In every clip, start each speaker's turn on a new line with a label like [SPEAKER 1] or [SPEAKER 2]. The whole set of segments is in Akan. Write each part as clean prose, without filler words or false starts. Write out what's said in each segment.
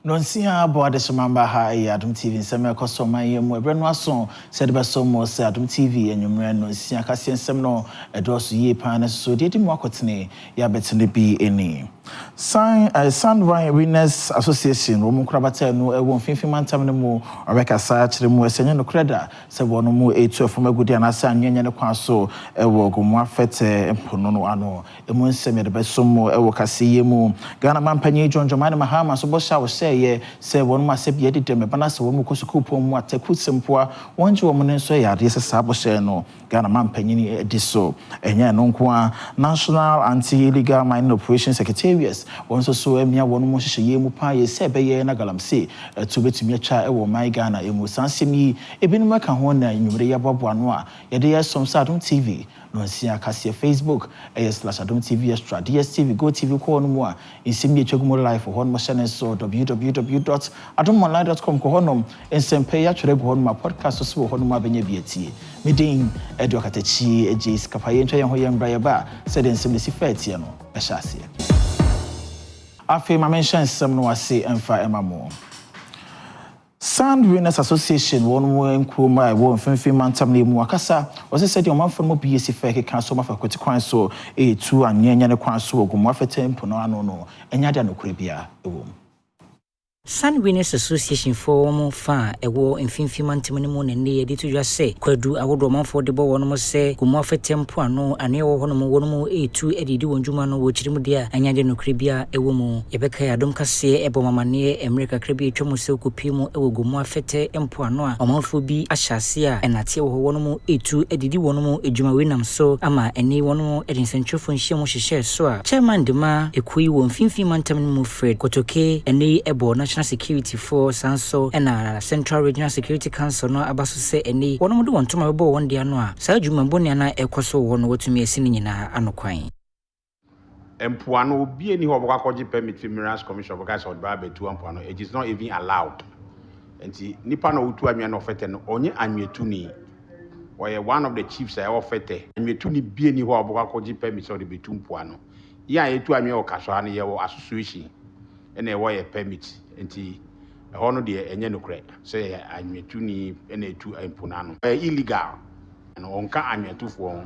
[SPEAKER 1] Nonsia board semamba ha Adom TV nsema ekosoma yemu ebre no aso said be so mo say Adom TV enyumre nonsia kase nsem no edoso ye pan so dedi mu akotene ya betene bi eni Sunrise Winners Association wo munkrabata no ewo mfimfim antam ne mu obekasa kire mu esenye no kreda se wono mu etu afom agudi anasa anyenye ne kwa so ewo gomu afete empono no ano emu nsem de be so mo ewo kase yemu Ghana mampanye jonjomane mahama so bo sha wo ye se wono ma se bi edide me bana se wo mu kosuku pom mu ataku sempoa wonje wo mu ne so ya de se sabo she no Ghana mampanyini ediso enye no nko a National Anti-Illegal Mining Operations Secretariat wonso so emia wono mo hye mu pa ye se be ye na galamse to betumi atwa e wo mai Ghana emu sansem yi ebinum aka ho na nwumre ya bobo ano a ye de ye som sa Adom TV no nsia kase Facebook /Adom TV Extra DSTV Go TV ko no mu a nsim ye twagum live ho no mo channel so www.adomonline.com ko honom ensempe ya twere go honom podcast so ho no abenya bietie medin edo katachi eje skapaye ntwa ye ho ye mbra ye ba se de nsim de si fatie no ehase afi ma mention some no wase emfa emamo Sunrise Winners Association won mo enkroma wo mfimfim mantam ne mu akasa wose said your man for mo BSC fake kan so mafa kweti kwan so tu anyanya ne kwan so ogumo afetempo no ano no enya da no korabia ewo
[SPEAKER 2] Sunrise Winners Association for mo fa ewo mfimfim mantam ne mu ne ne de to say kwadu awodo manfo de bo wono mo se gumo afetempo ano ane wo hono mo wono mo tu edidi wonjuma no wo chirimu de anya de no korabia ewo mu yebeka ya Adom kase ebo mamane America krabia etwemo se kopi mu ewo gumo afete empo ano a omanfo bi ahyase a enate wo wono mo tu edidi wono mo ejuma we nam so ama ene wono mo edinsentrofo nhye mo hyehye so a chairman de ma ekoi wo mfimfim mantam ne mu Fred Kotoke ene ebo National Security Force Sanso and Central Regional Security Council no abaso se eni wono mo de wontoma bebo won dia no a saa djuma mboni ana ekoso wono wotumi esini nyina anokwan
[SPEAKER 3] empoano obi eni ho bokwakoje permit Minerals Commission because of ba betu empoano it is not even allowed enti nipa no wotu anwe no fete no onye anwetu ni oye one of the chiefs I ofete anwetu ni bi eni ho bokwakoje permit so de betu empoano ya etu anwe o kaso ane ye wo association ene wo ye permit enti hono de enye nokre say anwetu ni ene etu emponano illegal and onka anwetufo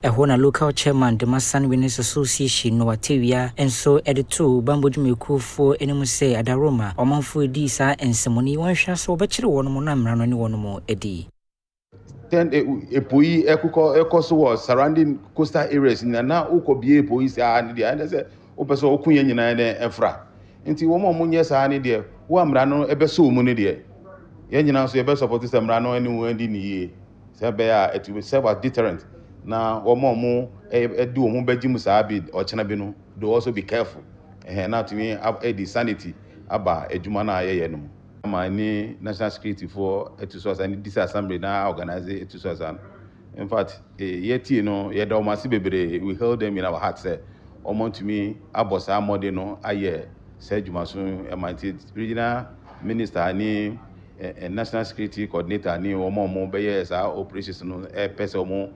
[SPEAKER 2] ehona local chairman de Sunrise Winners Association no watewia enso edito bambodumekufo enemu se adaroma omanfo edi sa ensemoni wonhwa so obekire wono mo na mrano ne wono mo edi
[SPEAKER 4] then epoi ekoso was surrounding coastal areas na ukobie epoi sa ne de say opeso okunye nyina ne efra nti wo mo munye sa ne de wo amra no ebeso mu ne de ye nyina so ebe support system ra no eni wo ndi ni ye se be ya it will serve as deterrent na wo mo edu wo beji mu sa bi o chena bi no do also be careful na to me the sanity aba ejuma na ye no ma ni national security for etuso and this assembly na organize etuso in fact yeti no ye do masi bebre we held them in our hearts say omo to me abosa amode no aye say Jumasun MIT regional minister ni national security coordinator ni omo be yes operations no person omo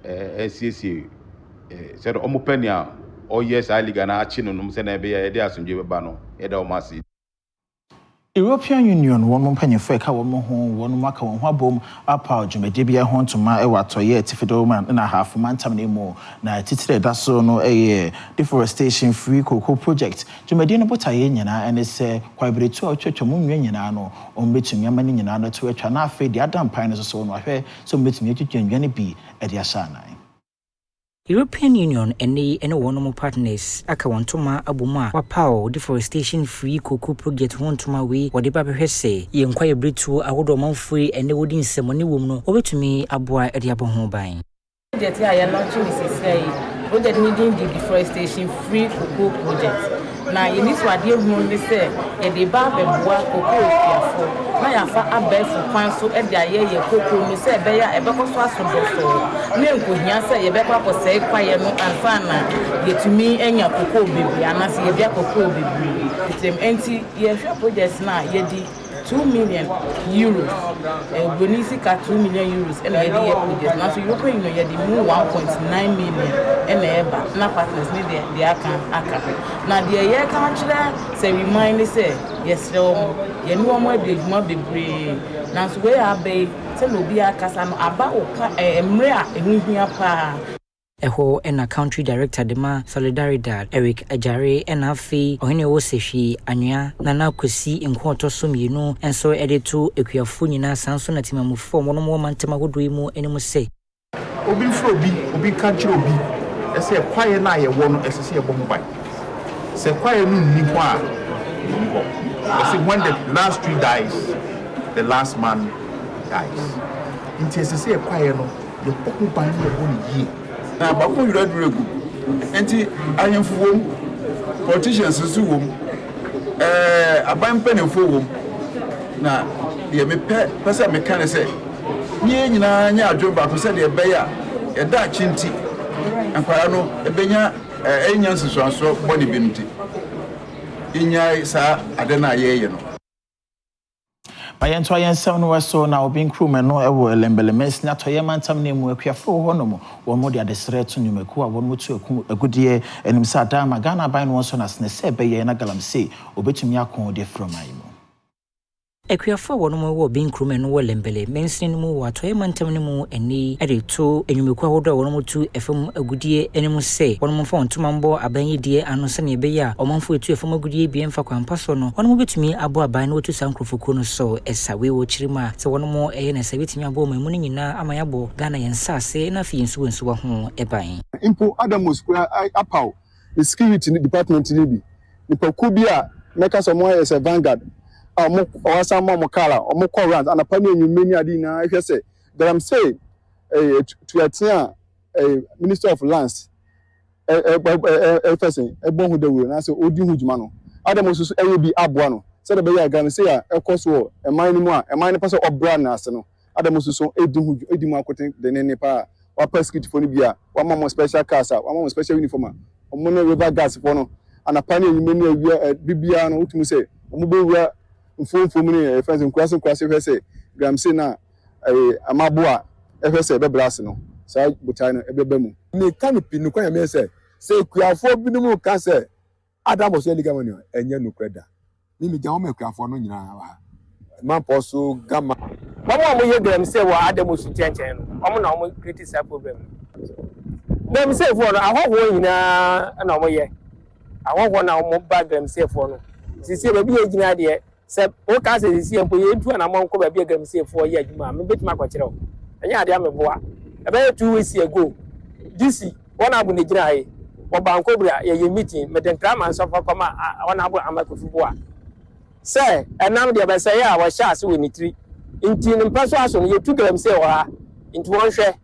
[SPEAKER 4] SCC said omo penia o yes aliga na achi no no say na be ye dey asunje be ba no e da omo asi
[SPEAKER 1] European Union won mo mpanyefo ka wo mo ho won mo aka won ho abom apa dwumade bia ho ntoma e watoye tifido man na half mantam ne mu na titire da so no deforestation free cocoa project dwumade no botaye nyina ene se kwabretu a twetwam nwa nyina no on betumi amane nyina no to atwa na afa di Adam pan so no ahwe so betumi atwetwa nwa ne bi e de asana
[SPEAKER 2] European Union ene wono partners aka wontoma aboma wapao deforestation free cocoa project wontoma we wode ba behwese ye nkwa ye bretu awodo manfui ene wodi nsemone wom no obetumi aboa ede aboho ban
[SPEAKER 5] project ya launch we say project needing the deforestation free cocoa project na ini swade hu ne se e de ba beboa cocoa fiafo na ya fa abefu kwan so e de aye cocoa no se be ya e be koso asodoso na enkohia se ye be kwa se kwaye no anfa na yetumi enya cocoa bebre anase ye bia cocoa bebre item enti ye hwe project na ye di 2 million euros. Bonisika 2 million euros and the year project. Now so European Union you move 1.9 million and eba na partners need the aka. Now the year country say remind say yes so you know more be brave. Now so where are be say no be akasa no aba oka emre a ehunhia pa.
[SPEAKER 2] Eho ena country director dema Solidaridad Eric Ajare ena afi ohene wo sehwi anua nana kwesi enkoto so mienu enso edeto ekuafo nyina sanso na timamufo mo no mo mantema godo mu enemu se
[SPEAKER 6] obi fro obi country obi ese kwaye na ye wo no ese se ye bomo bai se kwaye no ni ho a ese when the last tree dies the last man dies inti ese se kwaye no ye bomo bai no bo ni yi na ba ko yura duregu enti ayemfo wom politicians su wom aban penefo wom na ye me pese me kan se nye nyina nya adwo ba ko se de be ya e da chinti akwara no ebenya enya nsusuaso boni binuti inya sa adena ye no
[SPEAKER 1] Bayan to ayen 7 weso na obin crewmen no ewo elembelemes na toye mantam na mu akuafo ho no mo wo mo de adesre to nyumeku a wo mo tu agudie enim sa da magana ban no so na sne se be ye na galamse obetumi akon de from ayimo
[SPEAKER 2] Akuafo wono mo wo bin crewmen no wo lembele mensin mu wo atoye mantam ne mu eni edeto enyumeku ahodo wono mo tu efam agudie enim se wono mo fa ontuma mbo abanyedie ano se ne be ya omanfo etu efam agudie bi emfa kwampa so no wono mo betumi abo aban no tu sankrofoko no so esawe wo chirima se wono mo eye na se betumi abo mamu ne nyina amayabo Ghana yensase na fi nsu wensu wa ho eban
[SPEAKER 7] impo Adom square apaw the security department ni bi nipaku bi a meka so mo as a vanguard omo osama mo kala omo current anapani enyumeni adi na ehwe se that I'm say to atia minister of lands person ebon hu dawo na say odi hu juma no Adom so bi aboa no say the be ya gan say ya ekoso eman ni mu a eman ni pese obra na ase no Adom so edi mu akoten de ne pa wa passkit fo ni bia wa mama special cars wa mama special uniform omo no river gas fo no anapani enyumeni awia bibia no utumu say omo be wia mfomfom ni fence nkwase hwese gramse na amaboa hwese bebrase no sa butai no ebeba mu me kanipi no kwa me se kuafo binumu ka se Adom so liga mani enye no kweda ni mi ja wo me kuafo no nyina ha mampo so gama
[SPEAKER 8] mama mo ye gramse wo Adom so chenchen no omo na omo criticize problem gramse fo no ahoho nyina na omo ye ahoho na omo ba gramse fo no sisi ba bi ye gina de se o ka se sisi empo ye ntu na monko ba bi gramse fo ye adwuma me betima kwakire o enya ade ameboa ebe 2 weeks ago DC one abu ne gina he obanko bra ye meeting medenkra man so fa koma one abu amakofuboa se enam de be se ya wa sha ase we ni tri nti ne mpaso aso no ye tu gramse wo ha nti won hwe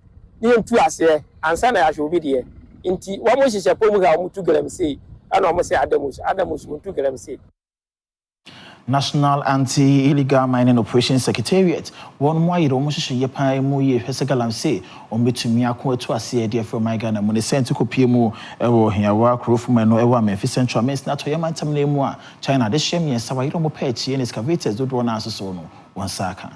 [SPEAKER 8] ne ntu ase ansa na ya hwe obi de nti wo mo hihye pomu ga mo tu gramse ana mo se Adom so tu gramse
[SPEAKER 1] National Anti-Illegal Mining Operations Secretariat one more year almost she pay mu ye hesagalam say on betumi akon to ase de from my Ghana mo ne sent kopie mu ewo hiawa krofuma no ewo Memphis Central Mess na to yamantam na mu a China de hyem ye sawa yiro mo pa chi ne excavators do na asoso no one saka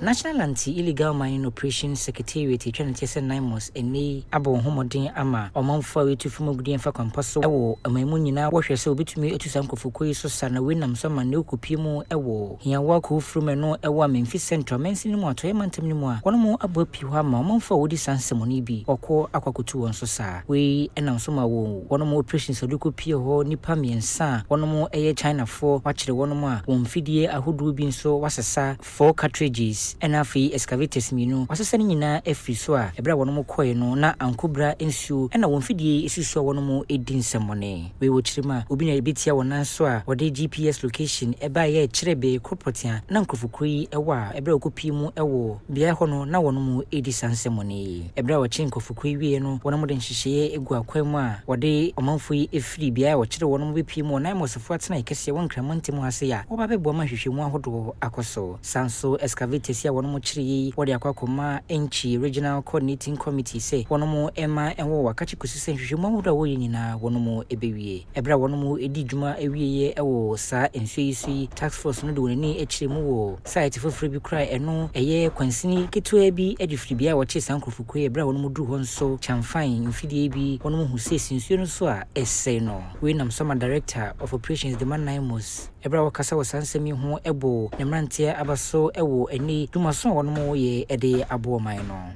[SPEAKER 2] National Anti-Illegal Mining Operations Secretariat Trinity 9 months eni abo homodin ama omanfa wetu fumagudi enfa kwampaso ewo amamu nyina wo hwese obetumi etusa nkofoko so sana wenam so ma ne okopie mu ewo hiawa ko frume no ewo Memphis Central Mensini mu atoye mantam ni mu a wono mu abo pi ho ama omanfa wodi sansemo ni bi okọ akwakotu won so sa we enam so ma wo wono mu operations odokopie ho nipa miensa wono mu eye China for wachire wono mu a wonfidie ahodo bi nso wasesa 4 cartridges ena fi excavators minu wasesani nyina afri so a ebra wono mo koye no na ankobra ensuo ena wonfidie esisuo wono mo edin semone we wo chirima obi na ebetia wona so a wode GPS location eba ye chirebe kropotia na nkrofukui ewa ebra okopie mu ewo bia ho no na wono mo edi sansemone ebra wo chi nkrofukui wie no wono mo de nhyehyeye egu akwam a wode omanfo yi efri bia wo chire wono mo bepie mu na mosofo atena ikese won kramantim ase ya wo ba bebo ma hwehwemu ahodo akoso sanso excavators sisia wono mo kyere yi wo de akwakoma enchi regional coordinating committee say wono mo ema enwo wakachi kusise hwehwemu awodo wo nyina wono mo ebewie ebra wono mo edi dwuma ewieye ewo sa ensuisi task force no de wonani ekyere mu wo site foforo bi kra eno eye kwansini ketua bi edifiri bia wo che sankrofukwe ebra wono mo duru ho nso chamfan mfidie bi wono mo husesi nsuo no so a esse no we nam sama director of operations the man Naimos ebra wo kasa wo sansemi ho ebo ne mrantia abaso ewo eni dumaso wono mo ye ede abo man no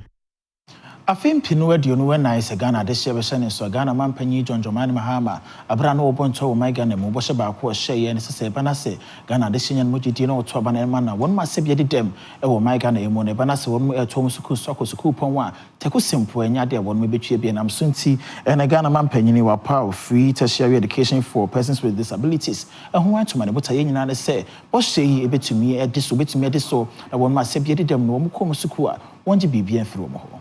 [SPEAKER 1] Afin pinu aduonu wena ise Ghana de hye behye so Ghana mampanyi Jonjomani Mahama abra no obonto o my Ghana mu bohye ba ko hye ye ne sese bana se Ghana de hye no gidi no to bana ma na won ma se bi dem e wo my Ghana emu ne bana se won mu eto suku soko suku pon wa teku simple enya de won mu betue bi nam sunti na Ghana mampanyi ni wa power free tertiary education for persons with disabilities ho atuma ne bota ye nyina ne se bohye yi ebetumi e de so na won ma se bi dem no mu kom suku a wonje bibia mfiri wo ho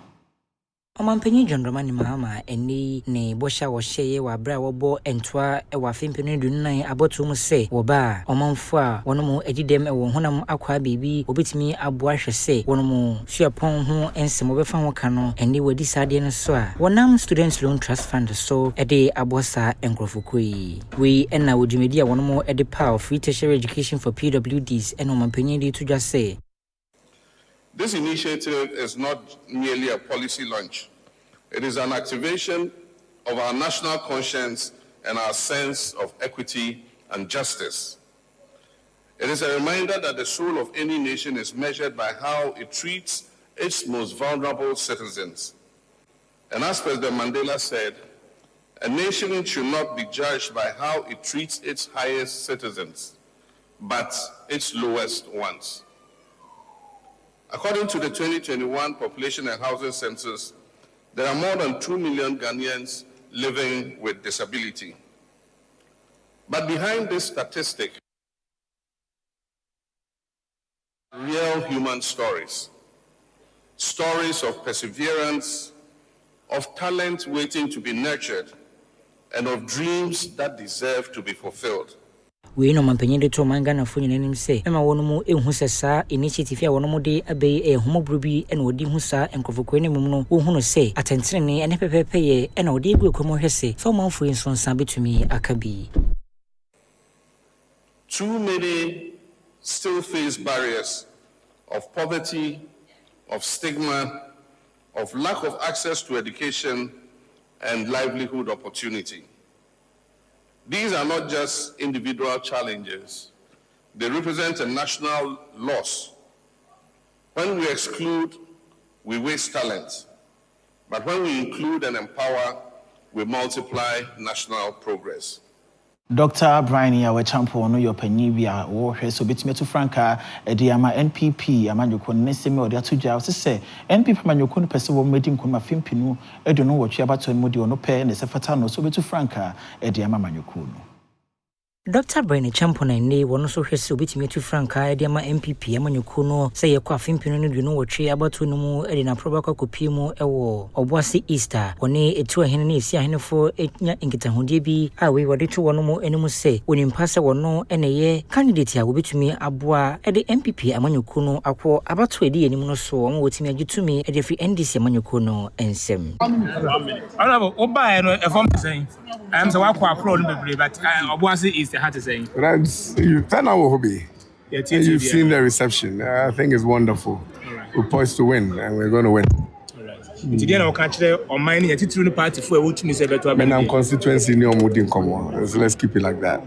[SPEAKER 2] Omampanyi Jonjomani Mahama eni ne bosha wo hyeye wa bra wo bo entwa e wa fimpinu dunnan aboto mu se wo ba omamfo a wono mu agidem e wo honam akwa bibi obetimi aboa hwese wono mu suapon ho ensem obefa ho ka no eni wadi sade no so a wonam students loan trust fund so e de abosa enkrofukoi we ena wodumedi a wono mu e de power free tertiary education for PWDs eno omampanyi de to just say
[SPEAKER 9] This initiative is not merely a policy launch. It is an activation of our national conscience and our sense of equity and justice. It is a reminder that the soul of any nation is measured by how it treats its most vulnerable citizens. And as President Mandela said, a nation should not be judged by how it treats its highest citizens, but its lowest ones. According to the 2021 Population and Housing Census, there are more than 2 million Ghanaians living with disability. But behind this statistic, real human stories, stories of perseverance, of talent waiting to be nurtured, and of dreams that deserve to be fulfilled.
[SPEAKER 2] We no mampanyi de to manga na foni nanim se ema wono mu ehu sesa initiative a wono mu de abe homobro bi ena odi hu sa enkofokwe ne mum no wo hu no se atentrene ene pepepe ye ena odi egu ekomo hwese so manfo yin so nsa betumi akabi.
[SPEAKER 9] Too many still face barriers of poverty, of stigma, of lack of access to education and livelihood opportunity. These are not just individual challenges. They represent a national loss. When we exclude, we waste talent. But when we include and empower, we multiply national progress.
[SPEAKER 1] Dr. Brian Yawe Champo no your penibia wo hwe so betime to franka e ama NPP amanyoko nesemi ode atoja se NPP amanyoko no pese wo medi nkoma fimpinu edo no wotwe abato mu de ono pe ne sefata no so betu franka e ama amanyoko no
[SPEAKER 2] Dr. Brian Champo na ne wono so hwese obetimi tu franka de ama MPP amanyoko no se ye kwa fimpinu no no wotwe abato no mu e na proba kwa kopie mu ewo Obuasi Easter one etu ahene na esi ahenefo enya nkitahode bi a we wode to wono mu enemu se onimpa se wono ene ye candidate a obetumi aboa e de MPP amanyoko no akwo abato edi enim no so won wotimi agitumi e de fi NDC amanyoko no ensem
[SPEAKER 8] Honorable oba no e form saying I am so akwa apro no bebre but Obuasi is how to say.
[SPEAKER 10] That's you. Turn our hobby.
[SPEAKER 8] Yeah,
[SPEAKER 10] you've seen the reception. I think it's wonderful. Right. We're poised to win, and we're going to win.
[SPEAKER 8] Today, I'm catching on mine. You're the party for which means better.
[SPEAKER 10] I'm constituency near Mudin Common. So let's keep it like that.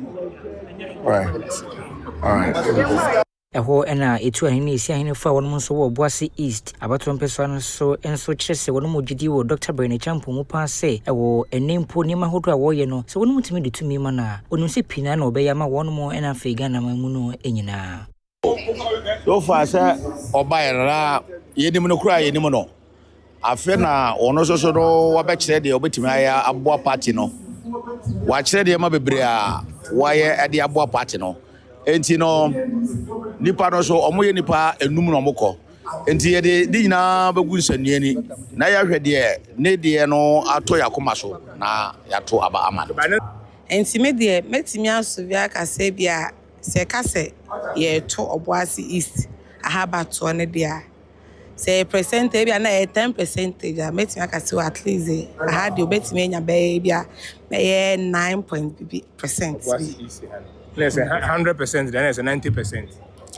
[SPEAKER 10] All right. All right.
[SPEAKER 2] Eho ena etu ahene esi ahene fa wono so wo Obuasi East abato mpeso no so enso kyerese wono mo gidi wo Dr. Brian Champo mu pa se ewo enempo nima hodo a wo ye no so wono mutimi de tumi ma na onu se pina na obeya ma wono mo ena fe Ghana mamu no enyina
[SPEAKER 11] so fa se obayera yenim no kura yenim no afi na ono so no wa be kyere de obetimi aya aboa party no wa kyere de ma bebre a wa ye ade aboa party no enti no nipa no so omoye nipa enum no mokọ enti ye de nyina bagu nsanie ni na ya hwede ne de no ato yakoma so na yato aba amado
[SPEAKER 12] enti me de metimi aso bia kase bia se kase ye to Obuasi East ahabato ne dia say percentage bia na 10% meeting aka say at least aha de obetimi enya bia 9%
[SPEAKER 8] What's easy? Let's say 100%, then it's 90%.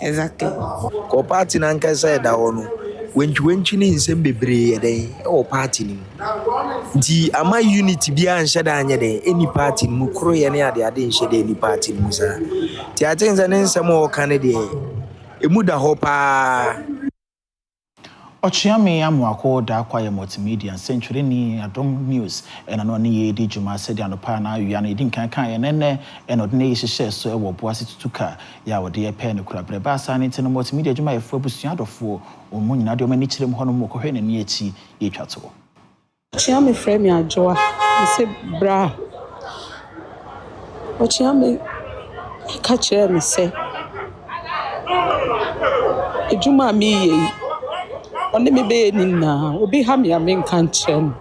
[SPEAKER 12] Exactly.
[SPEAKER 13] Ko party na nka say da wo no. Wenchi ni nsem bebre den o party ni. Nti ama unity bia anhye da anye den any party mu kro ye ne ade nhye den any party mu sa. Ti atenza ne nsem o kan de emu da ho pa.
[SPEAKER 1] Ochiame Amuako da kwaya multimedia century ni Adom News and ano ni ye di juma said anopa na awia na edin kan kan ene and odne yehye so e wo boase tutuka ya wode ye pen kura breba sa ne tene multimedia juma ye fu abusua dofo omu nyina de omani kirem hono mo kohwe ne ni echi ye twato.
[SPEAKER 14] Ochiame frame ya joa se bra Ochiame ka kire me se ejuma mi ye Only me be ni na obi ha me amen kan chen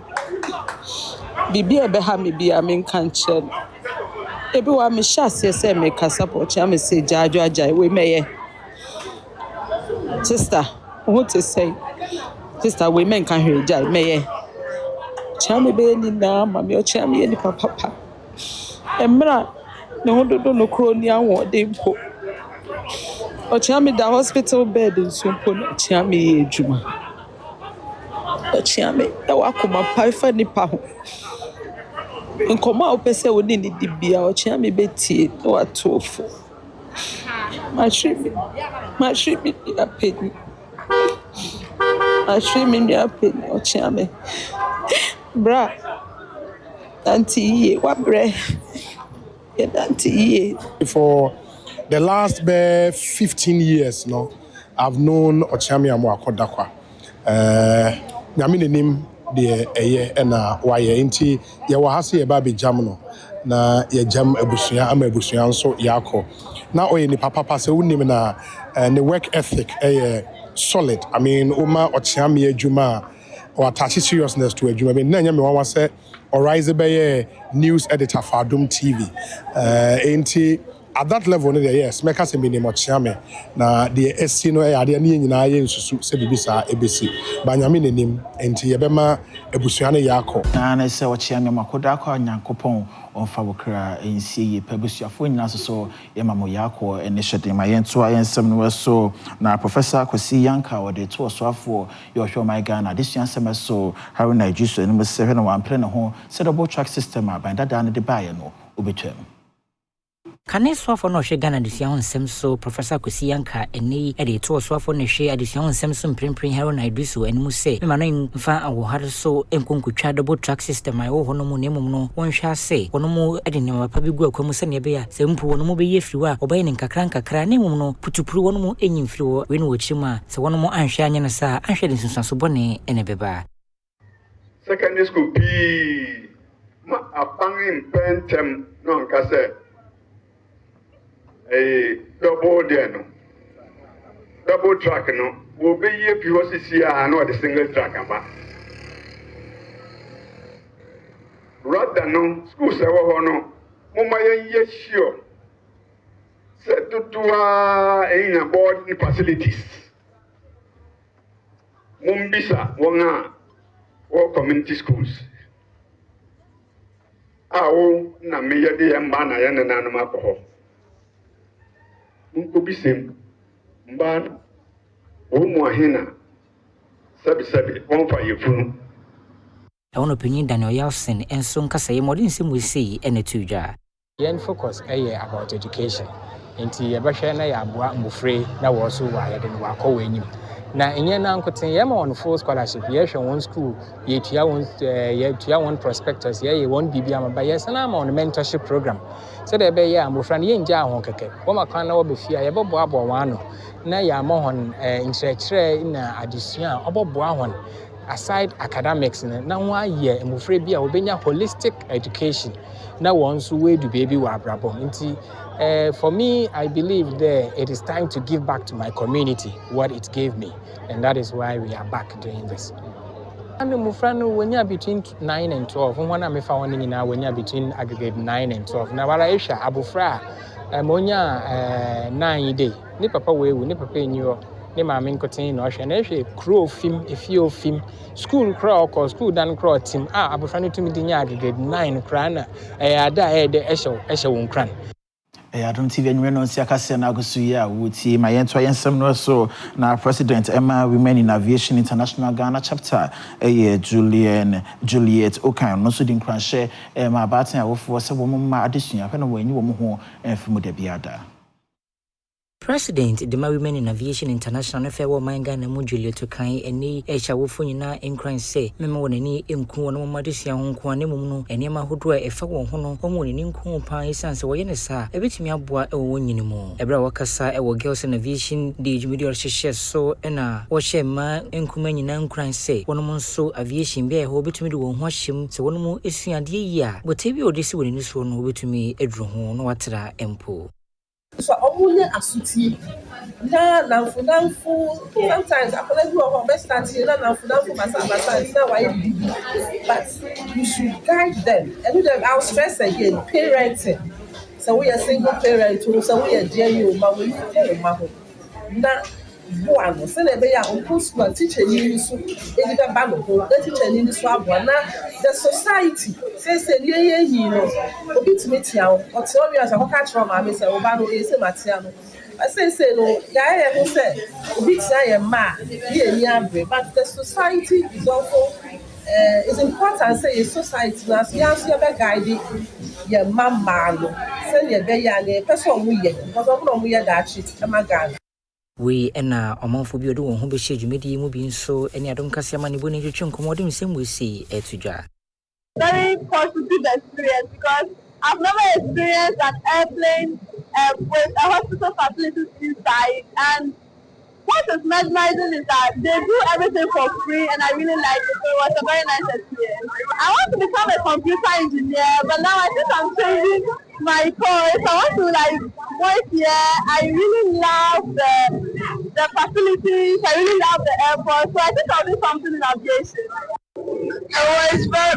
[SPEAKER 14] bibi ebe ha me bi amen kan chen ebi wa me sha se me ka support ya me se jajo ajai we meye sister what to say sister we men kan hwe jai meye cha me be ni na ma me o cha me ni papa emra ne hododo no kro ni anwo de mpo o cha me da hospital bed nso mpo na cha me ye ejuma Ochiame e wakoma paifa nipa ho nkoma opese woni ni dibia Ochiame betie e watofo mashimi apeni Ochiame bra anti wabre
[SPEAKER 10] For the last 15 years no I've known Ochiame Amuako Dakwa nyame nenim de eye na waye nti ye wo hase ye ba be jam no na ye jam abusua ama abusua nso yakọ na oye ni papa se unim na ne work ethic solid. I mean uma Ochiame adwuma or attach seriousness to adwuma be na nyame wan say Orise be news editor for Adom TV nti at that level no yes make us be name Ochiame na the SC no ade ne nyina ye nsusu se bibisa ebesi banyame nenim enti ye bema ebusua ne yakọ
[SPEAKER 1] na se Ochiame makoda akọ nyankopon onfa wokra ensie ye pabusuafo nyina so ye mamo yakọ ene hyede ma ye nto ayensem no so na professor Kwesi Yanka ode to so afo ye ohwe my Ghana desua sem so Harry Nigeria ene se hwe na wampre ne ho se double track system abandada ne de baye no obetwam
[SPEAKER 2] Kane swafo no hwe Ghana desia onsem so Professor Kwesi Yanka eni ede to swafo no hwe adesia onsem so mprempren Harry Nigeria eni mu se me manan mfa awohare so enkonkotwa double track system ayo hono mu nemum no wonhwa se wono mu ede ne mapa bi gu akwamu se ne be ya se mpo wono mu be ye firiwa obaye ne nkakra nemum no putupuru wono mu enyim firiwo we no wochima se wono mu anhwe anya ne sa anhwe de nsunsuaso bone ene beba
[SPEAKER 15] secondary school bi ma apangin pentem no nkase double there no double track no wo be ye fi hosisi a no the single track aba rather no school se wo ho no mo ma ye sure se tutua enya board facilities mumbisa wonga wo community schools awo na me ye de mba na ye nananum akọ Nkobisem mba omu ahina sabi wonfa yefunu
[SPEAKER 2] Ewono panyin Daniel Yelson enso nkasa ye modern sim we see ene tudwa
[SPEAKER 8] Yen focus about education nti ye behwe na ya aboa mbofre na wo so wa ye de wa akọ wenyim na enye na nkoten ye ma on full scholarship ye hwe one school ye tua one prospectus ye one bibia ma ba ye sana ma on mentorship program so de be ye ambofra ye nja ahon keke wo makan na wo be fia ye bebo abo wano na ya ma hon intrechre na addition oboboa hon aside academics na ho aye ambofra bi a obenya holistic education na won so we do baby wa abrabo nti for me, I believe that it is time to give back to my community what it gave me. And that is why we are back doing this. And Mufrano, when you're between 9 and 12, when I'm found now, when you're between aggregate 9 and 12. Now, what I Abufra, Monya 9 day. Ni papa we, ni papa in you. ne maame nkoten na ɔhwɛ na ehwɛ kuro film efie film school kro or school dan kro team abofra no tumi di nya grade 9 kra na ada de ehye won kran
[SPEAKER 1] Adom TV anywhere no see akase na agosu yi a wuti ma yento yensem no so na president Emma Women in Aviation International Ghana chapter Juliet Okan no so din kranhye ma abaten awofo se wo ma adesua pe na wanyi wo ho enfimu da biada.
[SPEAKER 2] President Dema Women in Aviation International no fewo manga na mu Juliet Okan eni ehawofo nyina enkran se meme wonani enku wono madesua ho nko ne mum no enema hodo a efa won ho no omo ni nku pa isanse wo ye ne sa ebetimi aboa ewo wonyini mu ebra wakasa ewo Girls in Aviation de jumidi orhyehyɛ so na wo hye ma enkuma nyina enkran se wono nso aviation be ho betumi de won ho hyem se wono mu esuade yi a botebi odesi wonini so no betumi edru ho no watra empo.
[SPEAKER 16] So only asuti na sometimes I collect you on best start here na masa na why but you should guide them and I'll stress again parenting so we are single parent so we are dear you ma we na boano se na be ya on school teacher ni so e dey ba no go teacher ni so aboa na the society say ye no obi timitia o ti obi asa ko ka chro ma me say o ba no e se matia no I say no ya who say obi tia ye ma ye ni abre but the society is also it's important say society na so ya be guide ye mama no say ye be ya ne person mu ye because of no mu ye da chi e magana
[SPEAKER 2] we ena omanfo bi odo won ho be hye dwumedi mu bi nso eni adom kasema ne boni twetwe nkomode nsem we si etudwa.
[SPEAKER 17] Very positive experience because I've never experienced an airplane with a hospital facilities inside, and what is mesmerizing is that they do everything for free, and I really like it. So it was a very nice experience. I want to become a computer engineer, but now I think I'm changing my course. I want to work here. I really love the facilities. I really love the airport. So I think I'll do something in aviation.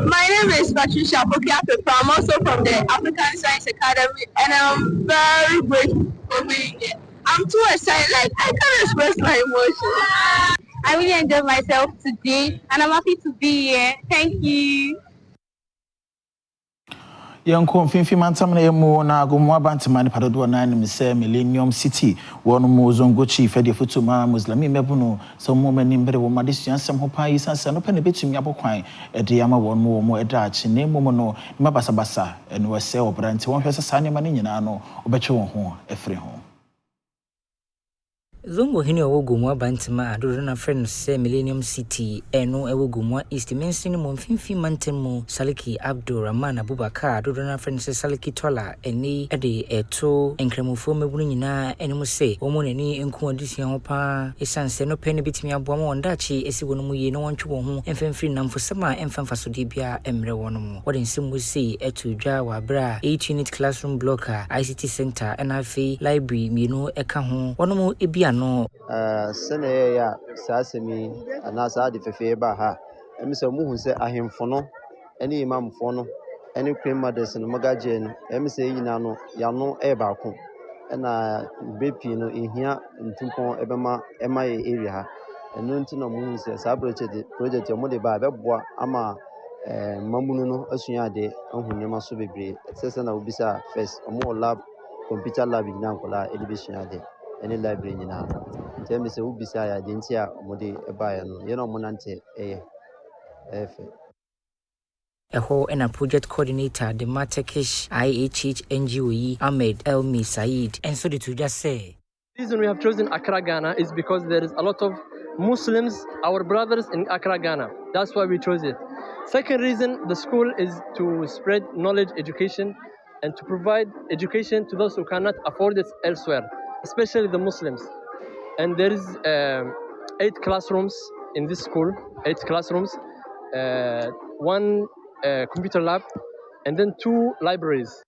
[SPEAKER 17] My name is Patricia Pokiapepa. I'm also from the African Science Academy, and I'm very grateful for being here. I'm too excited, I can't express my emotions. I really enjoyed myself today, and I'm happy to be here. Thank you.
[SPEAKER 1] Yanko finfi mantam na yemu na agomo abantima ne padodo na anim se Millennium City wonu mu zongo chief de futuma muslimi mebuno so mo manim bere wo madesua nsem ho pa yi sansa no pa ne betumi abokwan de yama wonu mo edaachi na emu no mabasabasa ene wese obrante won hwese sane ma ne nyina no obeche won ho efre ho.
[SPEAKER 2] Zongo hini owogumu abantima adodo na friend se Millennium City eno ewogumu East Mensin mo mfimfi mantemu Saliki Abdurrahman Abubakar adodo na friend se Saliki Tola eni ede eto enkremofo mebunu nyina enemu se omo nani enku adisia ho pa esanse no pene bitimi aboa mo ndachi esi wono mu ye no wontwe wo ho emfemfiri namfosema emfamfa so de bia emre wono mo wode nsemu se etudwa wabra 8 unit classroom blocker ICT center NFA library mienu eka ho wono mo ebia no
[SPEAKER 18] sene ya sasemi anasa de fefe ba ha emse muhu se ahemfo no ene imamfo no ene queen mothers no magaje no emse yina no ya no e ba ko na bepi no ehia ntumpon ebema ema ye area ha enu nti no muhu se sa project mo de ba beboa ama mamunu no asua de ahunema so bebre sese na obisa first omo lab computer lab nyina nkola edibisua de any library nyina tell me say who bisa ya de ntia omode eba ya no ye no monante efe
[SPEAKER 2] eho ena project coordinator the Matekish IHH NGOE Ahmed Elmi Said and so to just say
[SPEAKER 19] the reason we have chosen Accra, Ghana is because there is a lot of Muslims, our brothers in Accra, Ghana. That's why we chose it. Second reason, the school is to spread knowledge, education, and to provide education to those who cannot afford it elsewhere, especially the Muslims. And there is 8 classrooms in this school, 8 classrooms, 1 computer lab, and then 2 libraries.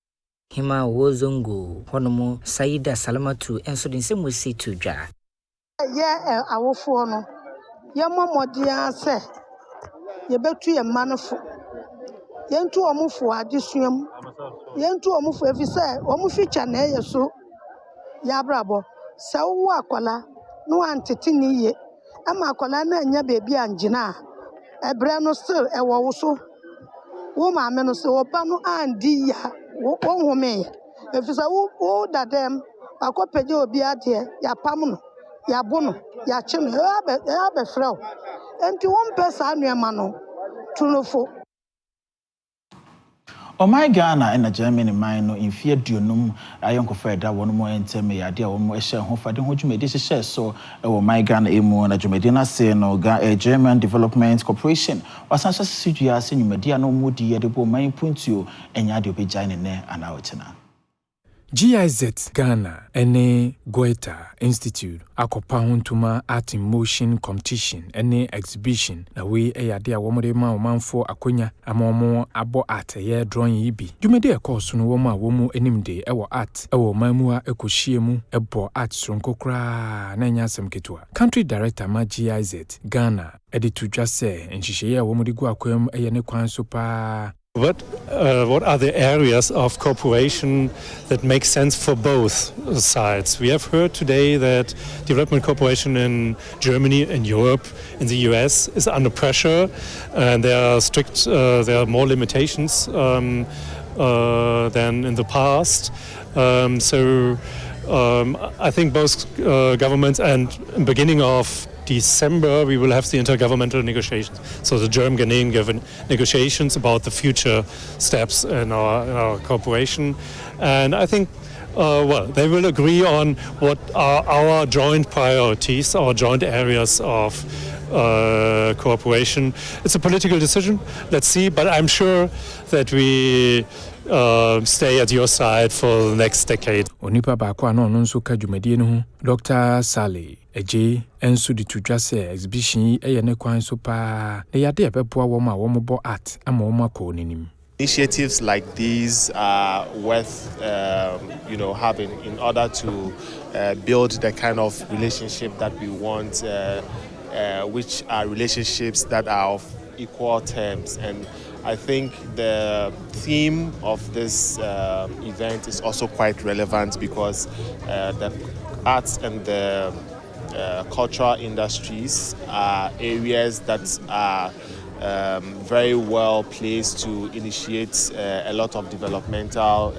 [SPEAKER 2] Hima wozongo honomo Saida Salamatu enso din se musi tudwa
[SPEAKER 20] ye awofo no ye momodia se ye betu ye manfo ye ntu omufo adesuam ye ntu omufo efise omuficha na ye so ya brabo se wo akwala no antete ni ye ama akola na anya baby anjina ebre no still e wo so wo ma me no so oba no andi ya wo home efisa wo dadem akopeje obi ade ya pam no ya bo no ya che no ya be frɛ enti wo mpesa anuema no tunofo.
[SPEAKER 1] Oh my Ghana and Germany mine no in fear dunum ayonkofa da won mo enteme yade a won mo ehye ho fade ho dwumedi hye so oh my Ghana emu na dwumedi na se no German Development Corporation wasanso sidua se dwumedi na mo di yede bo man puntuo enya de obegya ne ana ochena.
[SPEAKER 21] GIZ Ghana ene Goethe Institute akopa hontuma art in motion competition ene exhibition na we eyade a womode ma omanfo akonya amomo abo art ye drawing ibi dwumede e course no woma womu enimde ewo art ewo mamua ekohie mu ebo art sonkokra na nya asem ketua country director ma GIZ Ghana editu dwase enhihye ya womode gu akwam eye ne kwan so pa.
[SPEAKER 22] What are the areas of cooperation that make sense for both sides? We have heard today that development cooperation in Germany and Europe, in the US, is under pressure, and there are more limitations than in the past. I think both governments, and in the beginning of December we will have the intergovernmental negotiations. So the German-Ghanaian negotiations about the future steps in our cooperation. And I think, they will agree on what are our joint priorities, our joint areas of cooperation. It's a political decision, let's see, but I'm sure that we stay at your side for the next decade.
[SPEAKER 21] Onipa baako ano nso ka dwumadie no ho Dr. Sally Eje enso di tudwase exhibition yi eye ne kwan so pa na yade ebeboa wo ma wo mo art ama wo makọ ninim.
[SPEAKER 23] Initiatives like these are worth having in order to build the kind of relationship that we want, which are relationships that are of equal terms. And I think the theme of this event is also quite relevant because the arts and the cultural industries are areas that are very well placed to initiate a lot of developmental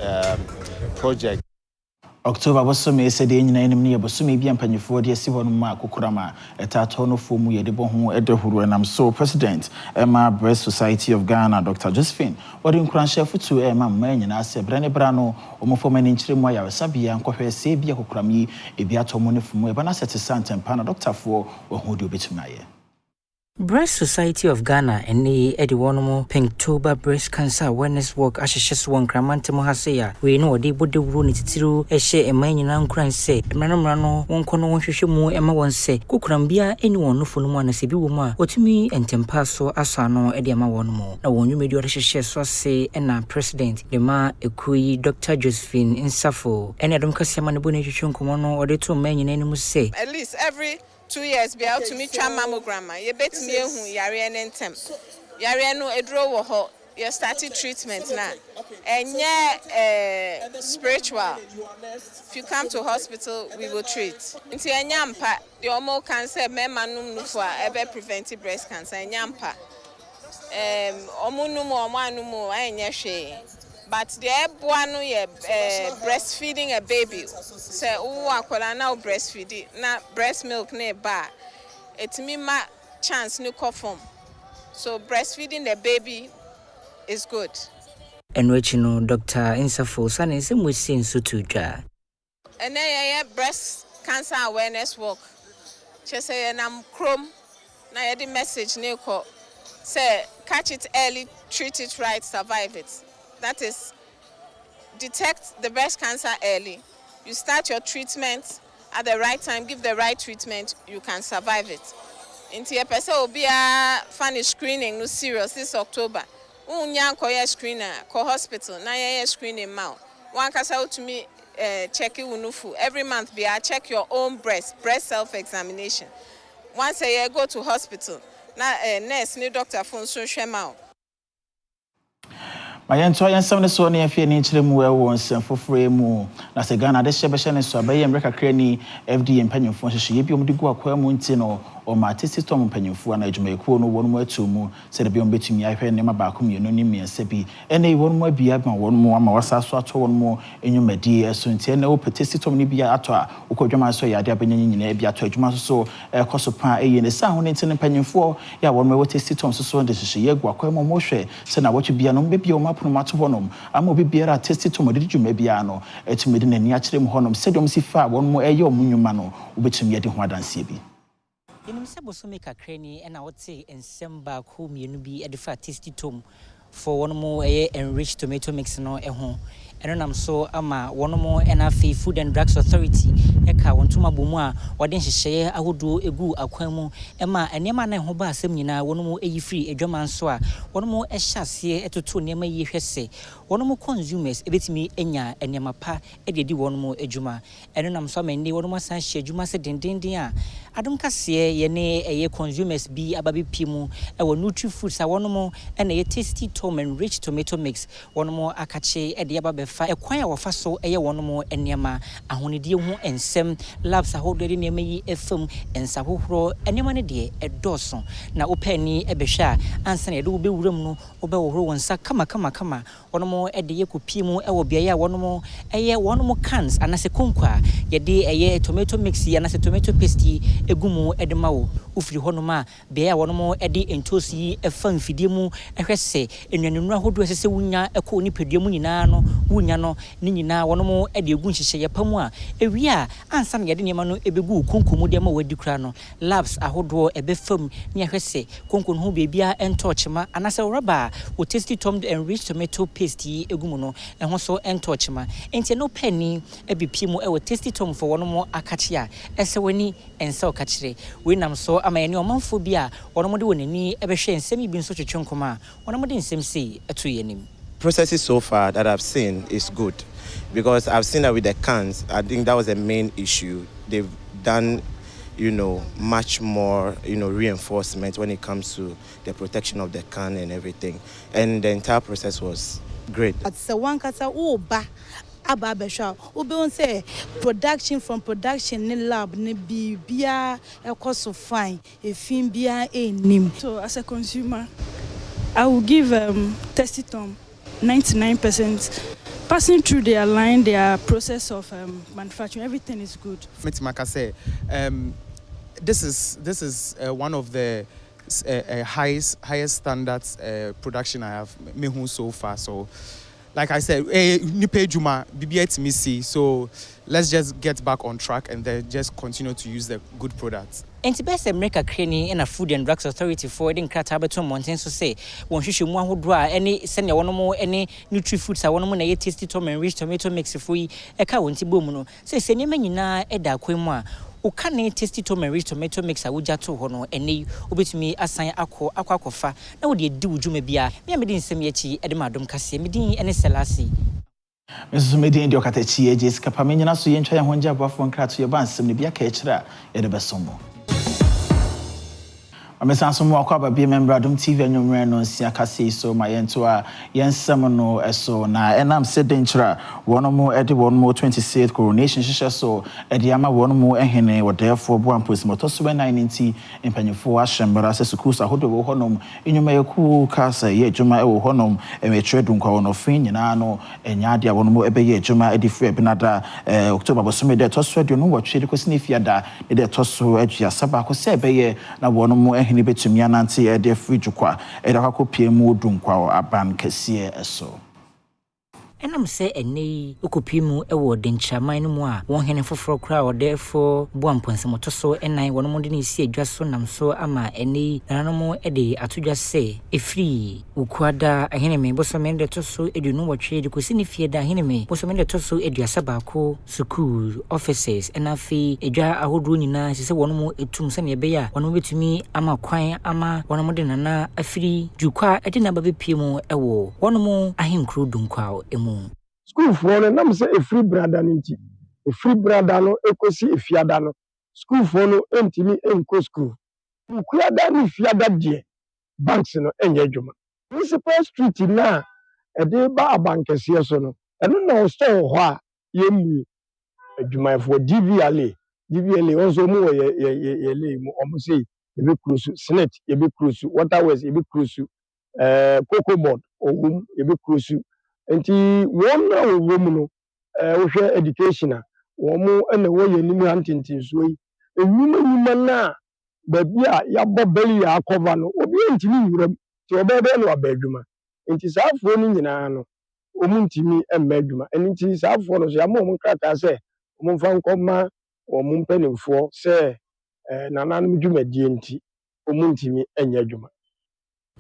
[SPEAKER 23] projects.
[SPEAKER 1] October was some said the enemy near Bosumi be and Panifo, the Sivon Mark Kurama, a tatono for me, the Bohun, Edahuru, and I'm so President, Emma Breast Society of Ghana, Dr. Josephine, what in Cransha for 2 Emma Man, and I said, Brenne Brano, Omofoman in Chimoya, Sabia, and Cohe, Sabia Kukrami, a Beatomone from Webanasa to Santa and Pana, Dr. For, or who do bit my
[SPEAKER 2] Breast Society of Ghana and the Ediwonomo Pinktober Breast Cancer Awareness Walk Ashes one Cramante Mohaseya. We know they would do run it through a share a mine and cran say. Manamrano, one corner one should more Emma one say. Kukrambia anyone no for one as a buma. What to me and Tempaso Asano Ediama one more. Now when you made your share so say and our president, the ma Ekui Dr. Josephine in Safo. And Adam Cassiaman Bonation Comono or the 2 men in any must say.
[SPEAKER 24] At least every 2 years be out to me try mammogram. You bet me who yari and temp. Yari no a draw ho. You started treatment now. And yeah, spiritual. If you come to hospital, we will treat. Until a nyampa, the omo cancer, memanum for ever preventive breast cancer. Nyampa. Omunumo, omanumo, I but the one breastfeeding a baby. Say, oh, I now breastfeeding, now breast milk near bar. It's me my chance no conform. So breastfeeding the baby is good.
[SPEAKER 2] And which you know, Dr. Insafo, son is in which seems so to jar.
[SPEAKER 24] And then breast cancer awareness walk. She say, and I'm chrome. Now the message no call. Say, catch it early, treat it right, survive it. That is, detect the breast cancer early. You start your treatment at the right time, give the right treatment, you can survive it. Into a person will be a funny screening, no serious, this October. Unyan koye screener, ko hospital, na ye screening mouth. One kasa to me check it unufu. Every month be I check your own breast self-examination. Once a year go to hospital, na nurse, new doctor phone so share mouth.
[SPEAKER 1] Ma yɛnto yɛnsɛm ne so ne yɛfie ne nkyerɛ mu ɛwɔ nsɛm foforɔ mu na sɛ Ghana de hyɛ bɛhyɛ ne so abɛyɛ mmerɛ kakra ni FDA mpanyimfoɔ hyehyɛ bi ɔmde gu akwa mu nti no ɔma tesistom mpanyimfoɔ na adwumayɛkuo no wɔn mu atu mu sɛ de bi ɔmbɛtumi ahwɛ nneɛma baako mmienu ne mmiɛnsa bi ɛnɛ wɔn mu abia ma wɔn mu ama wasa so ato wɔn mu enyumadi ɛso nti ɛnɛ wopɛ tesistom ne bi ato a wokɔ adwuma so yɛ ade abɛnya nyinaa bi ato adwuma so ɛkɔ so pa ɛyɛ ne sa ho ne nti ne mpanyimfoɔ yɛ wɔn mu ɛwɔ tesistom so de hyehyɛ gu akwa mu hwɛ sɛ na wɔtwe bia no mbɛbia wɔn apono mato hɔnom ama obi biara tesistom de dwuma bia no ɛtumi de n'ani akyerɛ mu hɔnom sɛ dɔm si fa wɔn mu ɛyɛ wɔn nnwuma no wobɛtumi yɛde ho adanseɛ bi.
[SPEAKER 2] Yenim sɛ bosome kakra ni ɛna wote nsɛm baako mmienu bi ɛde fa tasty tom for one more enriched tomato mix no ɛho ɛno nam so ama one more ɛna Food and Drugs Authority ɛka wɔntoma bomu a wɔde nhyehyɛeɛ ahodoɔ egu akwan mu ɛma nneɛma na ɛho ba asɛm nyinaa one more ɛyi free adwaman so a one more ɛhyɛ aseɛ ɛtoto nneɛma yi hwɛ sɛ one more consumers ɛbɛtumi enya nneɛma pa ɛde di one more adwuma ɛno nam so ama ndi one more san hyɛ adwuma sɛ dendenden a Adom kaseɛ yɛne ɛyɛ consumers bi ababi pimu ɛwɔ Nutri Foods a one more ɛna ɛyɛ tasty tom and rich tomato mix one more akache ɛde aba bɛfa ɛkwan a wɔfa so ɛyɛ one more nneɛma ahonidie ho ensɛm labs ahodoɔ de nneɛma yi ɛfam ensa hohoro nneɛma ne deɛ ɛdɔɔso na opani ɛbɛhwɛ a ansa na yɛde wo bɛwuram no wobɛwohoro wɔn nsa kama one more ɛde yɛ kopie mu ɛwɔ beaeɛ a one more ɛyɛ one more cans anase konkwa yɛde ɛyɛ tomato mix yi anase tomato paste egumu edema wo ufiri honoma be ya wono ede entosi efa mfidie mu ehwe se enwanunu ahodo sese wunya ekọ ni pedua mu nyina no wunya no ni nyina wono ede egu nhyehyɛ yapamu a ewi a ansa na yede niema no ebegu konkomu de ma wadi kura no labs ahodo ebefam ni ehwe se konkon ho bebia entochema anase rubber o tasty tom and rich tomato paste egumu no ehwo so entochema enti no penny ebipie mu e tasty tom for wono akache a ese wani ensa okachire we nam so amayani omanfo bi a wono de wonani ebehwe nsem bi nso twetwenkoma wono de nsem sei eto yenim.
[SPEAKER 3] Processes so far that I've seen is good because I've seen that with the cans. I think that was the main issue. They've done, much more, reinforcement when it comes to the protection of the can and everything. And the entire process was great.
[SPEAKER 20] So one kata uba ababesha ube on say production from production ni lab ni bia so fine efin bia enim.
[SPEAKER 4] So as a consumer, I will give Tasty Tom 99%. Passing through their line, their process of manufacturing, everything is good.
[SPEAKER 5] Say, this is one of the highest standards production I have made so far. So, like I said, Nipejuma BBA Missy. So let's just get back on track and then just continue to use the good products.
[SPEAKER 2] Enti best America crane in a Food and Drugs Authority for in Cratabaton Mountain so say one should one who draw any send one more any Nutri Foods. I want to a tasty tom and rich tomato mix free a cow and tibomuno. Say Senimana Eda Quema. Ukane tasty tom and rich tomato mix a wujato hono and nay obit me assign aquacofa. Now would you do Jumebia? Me medin semiachi Adom Cassi, medin and Selasi.
[SPEAKER 1] Mrs. Medin do Catachi, Jessica Pamina, so you enjoy one job of one crat to your bands, some Libya catcher, and the best somo. Amesanso mo akwa ba member Adom TV anwumre no nsia kase so ma yento a yensem no eso na enam sedenchra wono mo ede wono mo 26th coronation hihye so ede ama wono mo ehene wodefo bo ampos moto so 990 empanyefo ahembara se sukus ahodo wo honom enwuma yeku kasa ye adwuma e wo honom emetredu nkwa wono fin nyina no enya de wono mo ebe ye adwuma ede free binada October bosome de toso de no wotwe de kosi ne fiada de toso adua saba ko se ebe ye na wono mo ni betumi anante e de free jukwa e da kwakopie mu dunkwa aban kese eso
[SPEAKER 2] enam se ene okopimu ewo de nchaman no mu a won hene foforo kra odefo boamponse motoso enan wono mo de ne si adwa so nam so ama ene nanom e de atodwa se efri ukuada ahene me bosome de toso edunu wotwe de kosi ne fie da ahene me bosome de toso eduasa baako school offices enafi edwa ahodo nyina se wono mo etum se ne be ya wono betumi ama kwan ama wono mo de nana afiri jukwa ede na babepiemu ewo wono mo ahenkro dunkwa emu
[SPEAKER 6] school for no nam say a free brother nti a free brother no ekosi efiada no school for no entimi enko school ukuada ni fiada die banks no enye adwuma municipal street na ɛde ba abankɛseɛ so no ɛno na ɔsɔ hɔ a yɛmmue adwumayɛfoɔ GVLA nso mu wɔ yɛ lay mu ɔmo sɛ yɛbɛkuro so SNIT yɛbɛkuro so waterways yɛbɛkuro so cocoa board ɔwɔ mu yɛbɛkuro so nti wɔn a wɔwɔ mu no wohwɛ education a wɔn mo ɛna wɔyɛ anim ha ntentensoɔ yi enwuma na baabi a yɛabɔ bɛli yɛ akɔba no obi ntumi nwura mu nti ɔbɛyɛ no aba adwuma nti saa afoɔ no nyinaa no wɔn ntumi mma adwuma ɛno nti saa afoɔ no so yɛama wɔn nkrataa sɛ wɔn mfa nkɔma wɔn mpanimfoɔ sɛ nananom dwumadie nti wɔn ntumi nyɛ adwuma.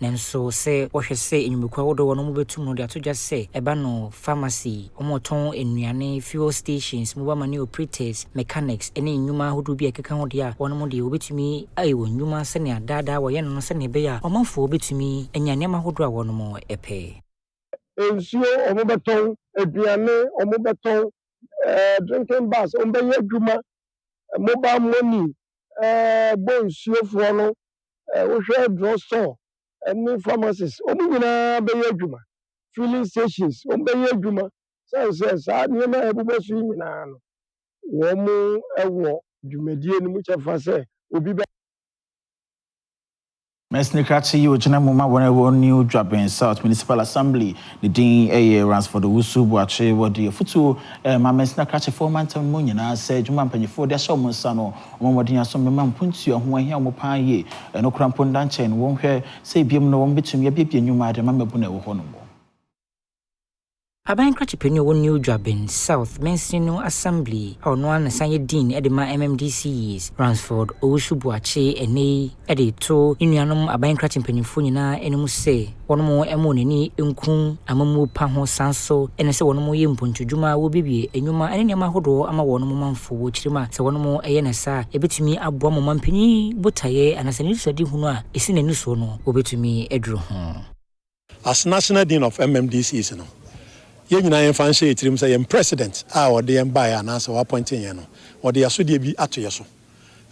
[SPEAKER 2] Nanso sɛ wɔhwɛ sɛ enyimekwa wodo wɔn mo betum no de ato dwa sɛ ɛba no pharmacy ɔmɔtɔn enuane fuel stations mobile money operators mechanics ɛne nnwuma ahodoɔ bi ɛkeka ho de a wɔn mo de obetumi ayɛ wɔn nnwuma sɛnea daadaa wɔyɛ no sɛnea ɛbɛyɛ a ɔmanfoɔ obetumi anya nneɛma ahodoɔ a wɔn mo ɛpɛ.
[SPEAKER 6] Nsuo ɔmo bɛtɔn aduane ɔmo bɛtɔn drinking bars ɔmo bɛyɛ adwuma mobile money bɔ nsuofoɔ no wohwɛ drugstore ɛne pharmacies ɔmo nyinaa bɛyɛ adwuma filling stations ɔmo bɛyɛ adwuma sɛ saa nneɛma a ɛbobɔ so yi nyinaa no wɔn mo ɛwɔ dwumadie no mu kyɛfa sɛ obi bɛ.
[SPEAKER 1] Mesni Krachi yi ogina muma wona new Dwaben South Municipal Assembly the din Ransford Owusu Boakye wodi futu ma Mesni Krachi for mantam mu nyina sɛ dwuma mpanyifo de ahyɛ mo nsa no ɔmɔden aso mema mpuntu ho ahia mo pan ye no krampo ndanche no wɔn hwɛ sɛ biem no wɔn betumi abie nnwuma ade ma mebu na ɛwɔ hɔ no.
[SPEAKER 2] Aban Krachi penyo won new Dwaben South Municipal Assembly ono an sanye din edema MMDCs Ransford Owusu Boakye ene to nuanom Aban Krachi penyifo nyina enemu se wono emo nani enku amamu pa ho sanso ene se wono ye mpontudwuma wo bibie enwuma ene nyama hodo ama wono manfo wo kirima se wono eye na sa ebetumi aboa mo mampanyi botaye anasani sadi hunu a esi nani so no obetumi edru ho.
[SPEAKER 7] As national dean of MMDCs no yɛnyina yɛmfa nhyɛ yɛtirim sɛ yɛn president a wɔde yɛn baeɛ anaasɛ wɔapɔnte yɛn no wɔde yɛasodeɛ bi ato yɛ so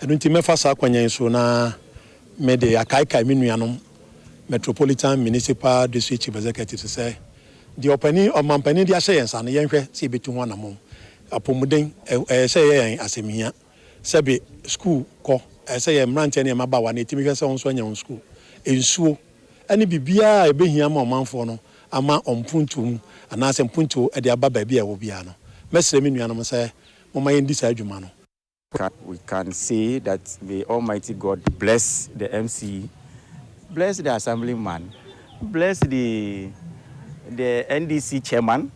[SPEAKER 7] ɛno nti mɛfa saa kwanya so na mede akaekae me nuanom metropolitan municipal district chief executive sɛ deɛ ɔmampanin de ahyɛ yɛn nsa no yɛnhwɛ sɛ yɛbɛtu ho anammɔn apɔmuden sɛ yɛ yɛn asɛmhia sɛbe school kɔ sɛ yɛ mmeranteɛ ne yɛmaba ne ɛtumi hwɛ sɛ wo nso anya wo school nsuo ɛne biribiaa ɛbɛhia ma ɔmanfoɔ no ama ompuntu anase mpuntu e de aba baabi a wo bia no mesre me nuanom say moma yendi sa adwuma no.
[SPEAKER 9] We can say that the Almighty God bless the MC, bless the assemblyman, bless the NDC chairman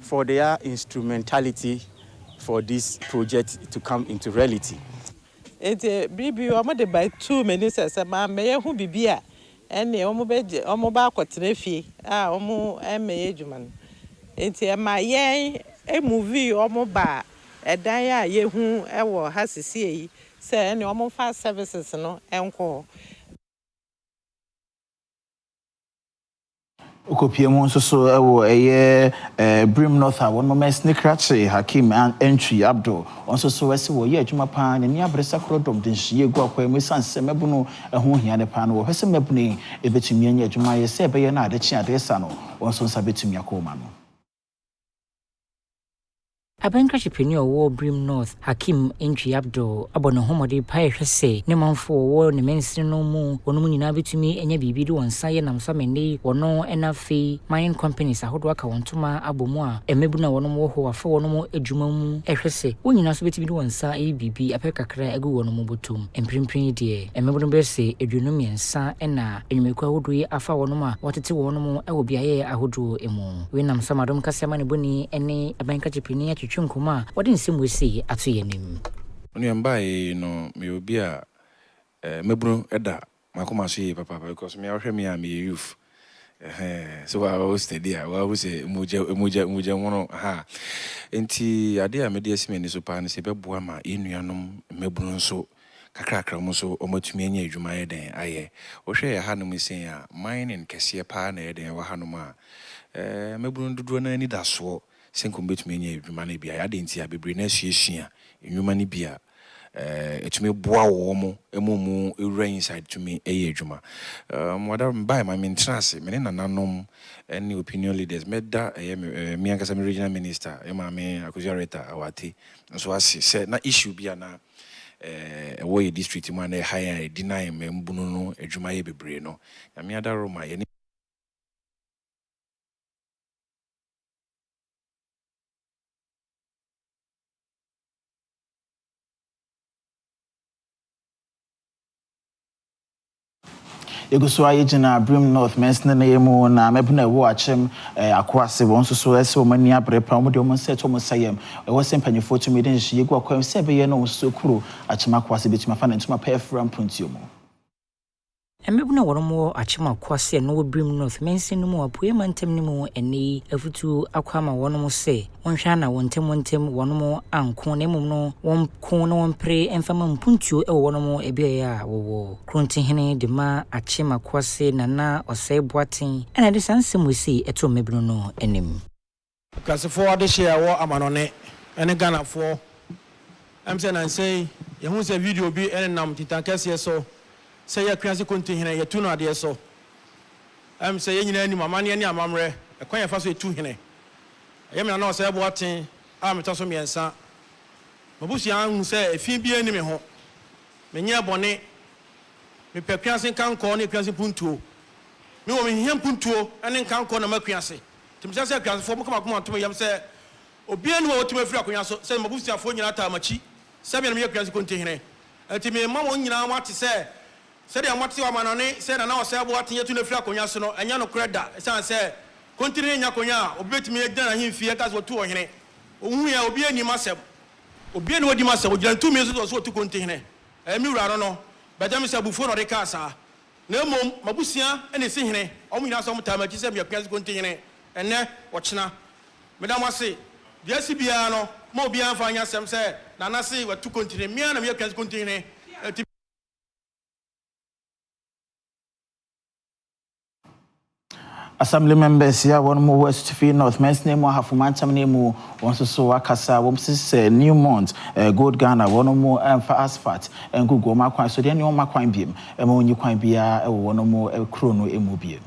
[SPEAKER 9] for their instrumentality for this project to come into reality.
[SPEAKER 11] Bibi omo de by 2 ministers ma me hu bibia ene omo ba kwotena fie a omo eme adwuma no enti ma yen movie omo ba edan a yehu ewo ha sisi yi se ene omo fa services no enko
[SPEAKER 1] Okopie mu nso so ewo eye Brim North a won mama Snikrache Hakim and Entry Abdul nso so wese wo ye adwuma pa ne abresa krodom de hye gu akwa mu sanse mebu no ho hia de pa no wo hwese mebu ne ebetumi anya adwuma ye se ebe ye na ade chi ade sa no nso nsa betumi akoma no.
[SPEAKER 2] Aban Krachi penyo wo Brim North Hakim Entry Abdul abono homode pa hwese ne manfo wo ne mensiri no mu wono mu nyina betumi enya bibi de wonsa ye nam samende wono enafe mining companies ahodo aka wontuma abomu a emebu na wono wo ho afa wono mu adwuma mu hwese wo nyina so betumi de wonsa e bibi apekakra egu wono mu botum emprimprin de emebu no bese edwunum yensa ena enyumekwa ahodo yi afa wono ma wotete wono mu ewo biaye ahodo emu we nam samadom kasema ne boni ene Aban Krachi penyo chunkuma wadi nsimu wesi atu yenim
[SPEAKER 12] oni ambaye no me obi a mebunu eda makoma so ye papa because me ahwe me am youth so I was steady I was say muja wono ha enti ade a me de asime ni so pa ne se beboa ma enuanom mebunu nso kakrakra mo so omatumi anya adwuma ye den aye wo hwe ya hanom sen a mining kese pa na ye den wa hanom a mebunu dodo na ni daso senko betumi anya adwuma na bia ya de ntia bebre na suasua enwuma ni bia etumi boa wo mo emu inside to me adwuma wada by my maintenance me na nanom any opinion leaders meda me ankasa me regional minister ma me akuzareta awati so asi say na issue bia na way district mu na high deny me mbunu no adwuma ye bebre no na me ada roma ye
[SPEAKER 1] Eguso ayegina Brim North Mensne na yemu na mebuna wo achem akwase won so ese wo mani abrepa mo de mo se to mo sayem e wo se mpanyefo to me den hye gu akwam se be ye no so kuro achem akwase betuma fa na ntuma pa efra mpontio mo
[SPEAKER 2] Emebuna woromo achima kwase no Brim North Mensin no mu apoye mantem ni mu eni afutu akwama wonomo se wonhwa na wontem wonomo anko na mum no wonko na wonpre emfama mpuntuo e wonomo ebie ya wo krontinhene de ma achima kwase na osai boaten ena de sansem wesi eto mebunu no enim
[SPEAKER 10] kasefo ade hye wo amanone ene ganafo emse na nsei ye hu se video bi ene nam titankese so say ya kwanse kontinhene ye tu no ade so say ye nyina ani mamane ni amamre e kwan ye fa so etu hene ye me na osai boaten a metaso miensa mabusi an say efi bi ani me ho menye bone me pe kwanse kanko ne kwanse puntuo me wo me hia puntuo ene kanko na makwanse timse say kwanse fo mo kama to yam say obi ani wo tuma firi akonya so say mabusi afo nyina ta machi say me ye kwanse kontinhene enti me mamo nyina wate say said I want to amanone said na osai boaten yetu na firi akonya so no enya no kreda san say kontinhene nya konya obetumi agina na himfie ka so tu ohene ohun ya obi ani masem obi ani wodi masem ogiran tu mi so tu kontinhene mi wura no beta mi se bufo no de ka sa na mom mabusia ene se hene omunyina so mta machi se me kwanse kontinhene enne wochena medam ase dia si bia no ma obi anfa anya sem se na na se watu kontinhene mi na me kwanse kontinhene
[SPEAKER 1] Assembly members here one more West North Mensne mo hafumantam nemu won so akasa won se New Mont Gold Ghana one more for asphalt engugo makwan so de ne makwan biem e ma onyi kwan bia e wo no mo kro no emu biem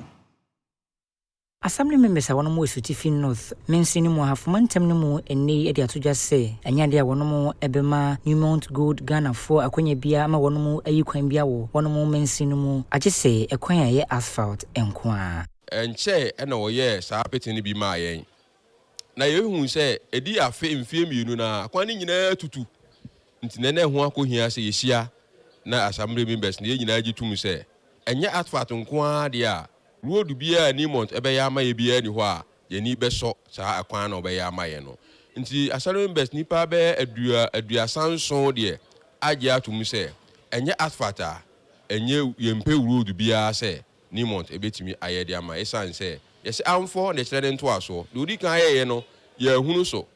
[SPEAKER 2] Assembly members awon mo Suti North Mensin mo hafumantam nemu eni e de atoja se anya de awon mo ebema New Mont Gold Ghana for akonya bia ma won mo ayi kwan bia wo won mo Mensin mo age se e kwan ye asphalt enko a
[SPEAKER 13] enche ena oye saa petini bi ma yen na yehu se edi afe mfie mienu na akwan ni nyina tutu ntine na ho akohia se yehia na assembly members ne nyina agitum se enye asphalt nko a de a road bia ni mont ebe ya ma ye bia ni ho a ye ni beso saa akwan na obe ya ma ye no nti assembly members ni pa be adua sanson de agi atum se enye asphalt a enye yempe road bia se ni mont ebetimi ayede ama esan se yes amfo na kyerɛ nto aso do di kan ayeye no ye hunu so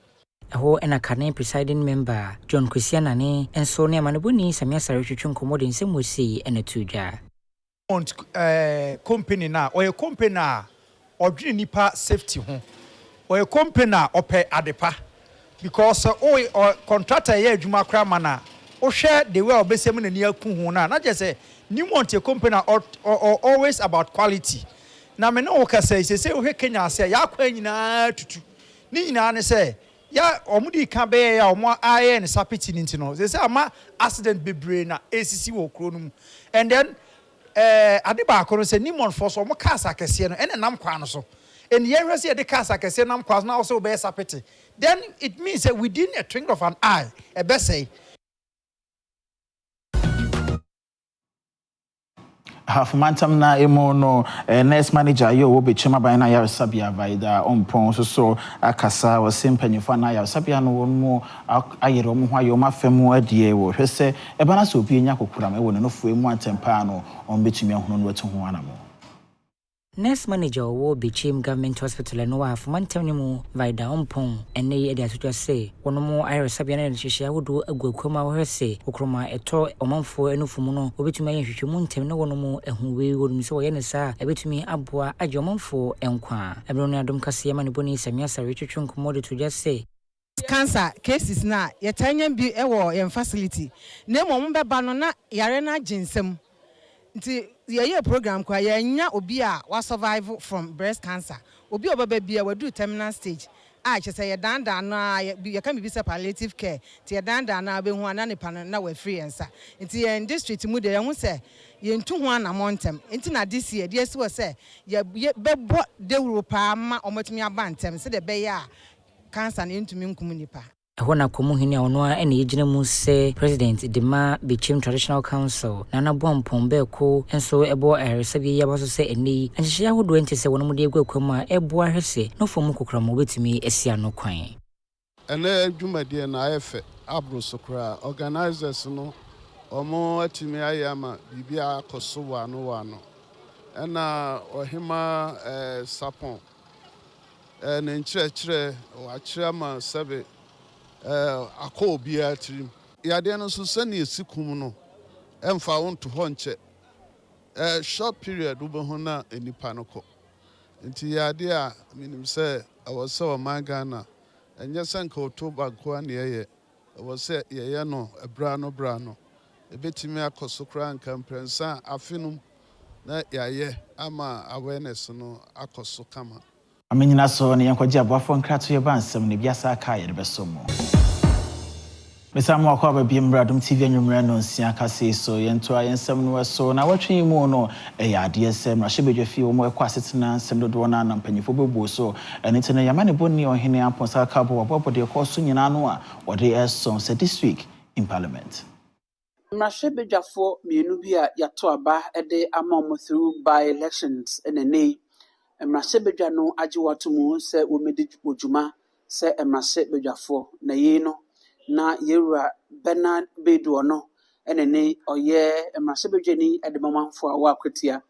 [SPEAKER 2] ho ena kane presiding member John Kwesiana ne enso ne amaneboni samia sare twetwe nkomode nsem wosi ena tudwa
[SPEAKER 14] mont company na oye company na odwene nipa safety ho oye company na ope adepa because contractor ye adwuma kra mana o hwe the way obesem na ni aku ho na je say New Monte company are always about quality. Na me no ka say o he Kenya say ya kwa nyina tutu. Ni nyina ne say ya omudi ka be ya omo aye ne sapiti nti no. Say ama accident bebre na ACC wo kro no mu. And then ade ba akoro say New Monte force omo car sakese no ene nam kwa no so. And ye hwe say de car sakese nam kwa na also be sapiti. Then it means that within a twinkle of an eye e be say
[SPEAKER 1] hafumantam na emo no nurse manager yo wo be chema ban na ya sabia vaida ompon so akasa wo simpanyfo na ya sabia no won mo ayere mo ho ayo mafemu adie wo hwese e bana so obi enya kokuram e wo no fo emu atempa no on betumi ahono no watu ho anamo
[SPEAKER 2] nurse manager wo Bichim government hospital no wa hafumantam ne mu vaida ompon ene ye de atotwa se wono mo ayere sabia na hwehwe awodo aguakwama wo hwese okroma eto omanfo enufumu no obetumi ayehwehwemu ntem ne wono mo ehuwe wono se wo ye ne sa ebetumi aboa agye omanfo enkwa ebro no Adom kase yama ne boni samia sare twetwe nkomode to just say
[SPEAKER 8] cancer cases na yɛtanya bi ɛwɔ yɛn facility na mmom bɛba no na yare na ginsem nti yɛyɛ program kwa yɛnya obi a wa survive from breast cancer obi obaba bia wadu terminal stage a kyerɛ yɛ dan na yɛka bibi sɛ palliative care ti yɛ dan na bɛhu ana ne pan na wa free ensa nti yɛn district mu de yɛn ho sɛ yɛntu ho anamontem nti na this year deɛ si wɔ sɛ yɛbɛbɔ dewuro paa ma ɔmɔtumi aba ntem sɛ de bɛyɛ a cancer na ntumi nkum nipa
[SPEAKER 2] ɛhɔ na kɔmuhini a ɔno a ɛna yɛgyina mu sɛ president Dema Bechim Traditional Council Nana Bompom Beko nso ɛbɔ ɛresɛbi yaba so sɛ ɛnɛ nhyehyɛ ahodoɔ nti sɛ wɔn mu de agua kwam a ɛboa hwɛsɛ no fom kokram obetumi asia no kwan
[SPEAKER 15] ɛnɛ dwumadie na ayɛfɛ abro sokra organizers no ɔmo atumi ayama bibia akɔso wano ɛna ɔhema sapon ne nkyerɛkyerɛ wɔakyerɛ ma sɛbe akɔ obiara tirim yade no so sɛ ne esikum no ɛmfa wonto hɔ nkyɛ short period wobɛhu na enipa no kɔ nti yade a minim sɛ ɛwɔ sɛ ɔman Ghana ɛnyɛ sɛ nka October nko ane yɛyɛ ɛwɔ sɛ yɛyɛ no bra no ebetimi akɔso kra nka mprensa afinum na yɛayɛ ama awareness no akɔso kama
[SPEAKER 1] amenyina so ne yankwaji aboafo nkrato ye ba nsem ne biasa aka ye de besomo Mesamo akwa ba biem Adom TV anwumre no nsia kase so yento ayensem no weso na watwe mu no eya ade esem na hyebedwafi wo mo ekwa setena nsem dodo na anampanyifo bebu so enete na yamane bonni ohene aponsa kabo wababo de koso nyina no a wode eso se this week in parliament
[SPEAKER 16] Mrashebedwafo mienu bi a yato aba ede ama through by elections enene Mrashebedwa no agi watomu se womedi ojuma se Mrashebedwafo na ye no na yewura Bernard Bedu no enene oye Mrashebedwani edemamanfo a wakwetia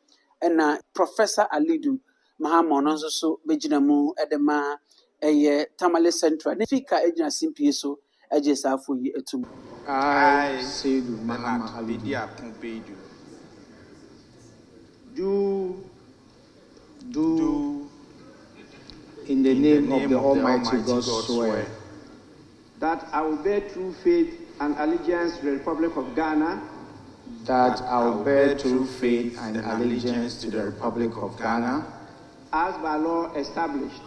[SPEAKER 16] ena Professor Alidu Mahama no so begina mu edema eye Tamale Central ne fika ejina simpie so eje safo yi etum
[SPEAKER 17] I say to Mahama Alidu, do in the name of the Almighty God swear
[SPEAKER 25] that I will bear true faith and allegiance to the Republic of Ghana,
[SPEAKER 17] that I will bear true faith and allegiance to the Republic of Ghana,
[SPEAKER 25] as by law established,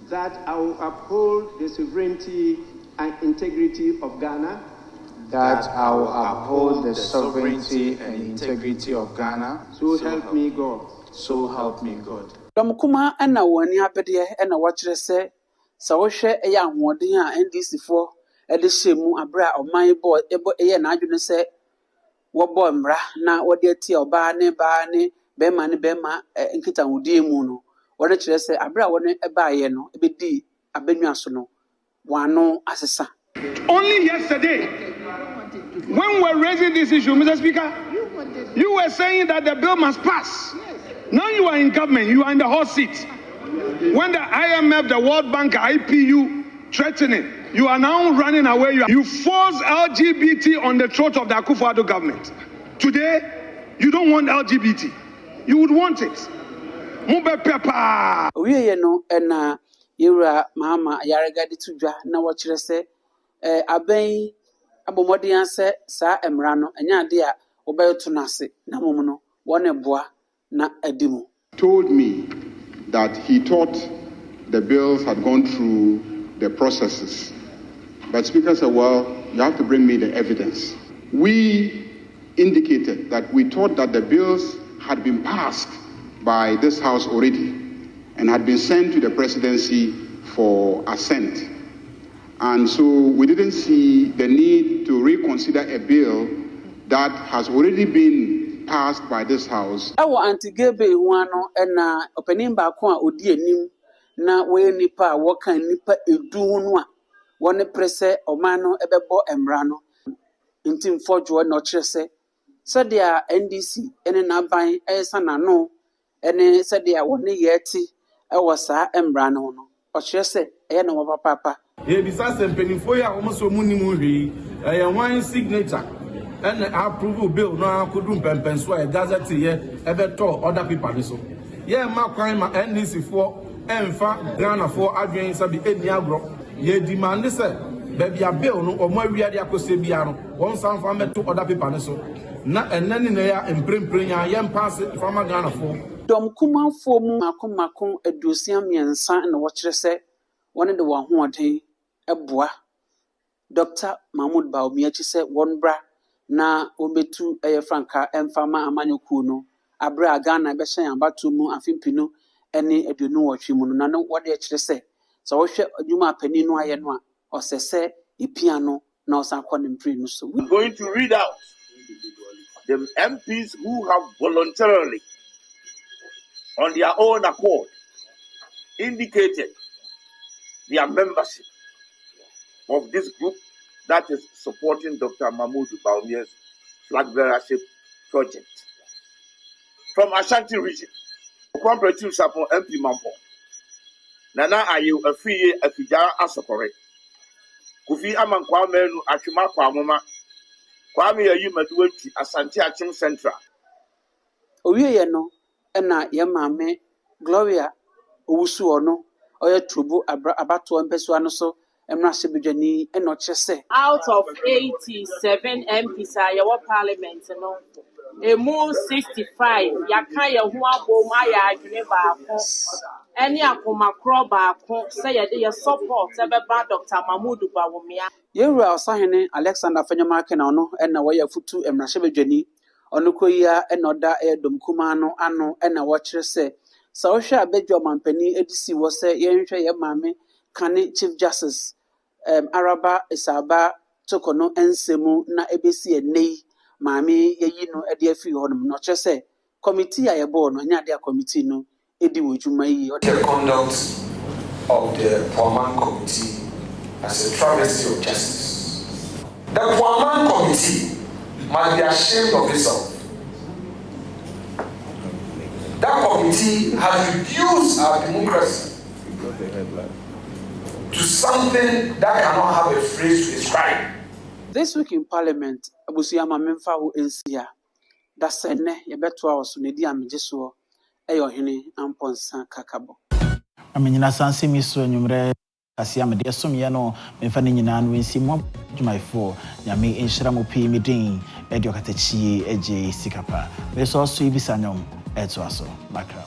[SPEAKER 25] that I will uphold the sovereignty and integrity of Ghana,
[SPEAKER 17] that I will uphold the sovereignty and integrity of Ghana,
[SPEAKER 25] so help me God.
[SPEAKER 17] So help me God.
[SPEAKER 16] Domkuma ena woni abede ena wachire se sa wohwe eya ahoden a NDC fo ede hyemu abra oman bo eye na adwene se wo bo mra na wode atia oba ne ba ne bema nkita hodie mu no wode kire se abra woni ebaaye no ebedi abenwa so no wano asesa.
[SPEAKER 26] Only yesterday when we were raising this issue, Mr. Speaker, you were saying that the bill must pass. Now you are in government, you are in the hot seat. When the IMF, the World Bank, IPU threatening, you are now running away. You force LGBT on the throat of the Akufo-Addo government. Today, you don't want LGBT. You would want it. Mube pepa.
[SPEAKER 16] We no ena yura mama yarega di tudwa na wachire se aben abomodian se sa emra no enya ade a obayeto nase na momuno wone boa na adimu.
[SPEAKER 27] Told me that he thought the bills had gone through the processes. But Speaker said, well, you have to bring me the evidence. We indicated that we thought that the bills had been passed by this House already and had been sent to the presidency for assent. And so we didn't see the need to reconsider a bill that has already been passed by this House.
[SPEAKER 16] Awo antigebe huano ena opening baako a odi enim na we nipa a wokan nipa edu no a wone prese omano ebebo emra no nti mfodwo no kyerese sede a NDC ene na ban eyesa na no ene sede a wone yeti ewo saa emra no no o kyerese eye na wo papa
[SPEAKER 26] e bisa sempenifo ya omoso munimu hwi eye one signature and approve bill no akudum pempenso e gazette ye ebeto other people so yeah ma kwan ma NDC for
[SPEAKER 3] Enfa Ghana for adwen sabi eni agro ye demand say baby a bill no omo awiade akose bia no won san fa meto other paper ne so na enani na ya emprempren ya yem pass fama Ghana for
[SPEAKER 16] dom kumanfo mu makomakon aduosia miensa na wɔkyerɛ sɛ wɔne de wɔn hoɔden ɛboa Dr. Mahmoud Bawumia chi sɛ wɔn bra na wɔmetu ɛyɛ franka ɛmfama amanyokuo no abra Ghana bɛhyɛn abato mu afimpino ɛne aduonu wɔtwe mu no na no wɔde kyerɛ sɛ sɛ wɔhwɛ adwuma apani no ayɛ no a ɔsɛ sɛ ipia no na ɔsan kɔ ne mpire no so.
[SPEAKER 18] We're going to read out the MPs who have voluntarily on their own accord indicated their membership of this group that is supporting Dr. Mahmoud Bawumia's flag bearership project. From Ashanti region, Cooperative Sapon MP Mampo, Nana Ayu Afiye Afijara Asokore, Kufi Aman Kwamenu Achuma Kwamoma, Kwame Ayu Maduwechi Asante Achim Central.
[SPEAKER 16] Owie no na ye maame Gloria Owusu ono oye trubu abato mpeso ano so emra sebedwani e no kyerɛ
[SPEAKER 19] out of 87 MPs a yewo parliament no emu 65 yaka ye ho abom aya adwene baako ene akomakro baako sɛ ye de ye support ebeba Dr. Mahmoud Bawumia
[SPEAKER 16] yewura Osahene Alexander Fanyamake na ono na wɔyɛ futu emra sebedwani ono koyia na oda Adom kuma no ano na wɔkyerɛ sɛ sɛ wohwɛ abedwa mampani edisi wɔ sɛ yɛnhwɛ ye maame kane Chief Justice Araba Isaba Tokono ensemu na ebesi enei maame yeyi no ede afi hɔ no no kyerɛ sɛ committee a yɛbɔ no nya de committee no edi wodwuma yi
[SPEAKER 21] the conduct of the Poaman committee as a travesty of justice. The Poaman committee must be ashamed of itself. That committee has reduced our democracy to something that cannot have a phrase to describe.
[SPEAKER 16] This week in Parliament, Abusiyama Memfa who NCA, that's a ne, a better house, Nedi Amijeso, Ayohine, and Ponsa Kakabo.
[SPEAKER 1] I mean, I can't see me so numerous. As I am dear, some yano, me fanning and win see more to my four. Yami in Shramupi meeting, Ediokatechi, Eji Sikapa. There's also Ibisanum, Edwaso, Macra.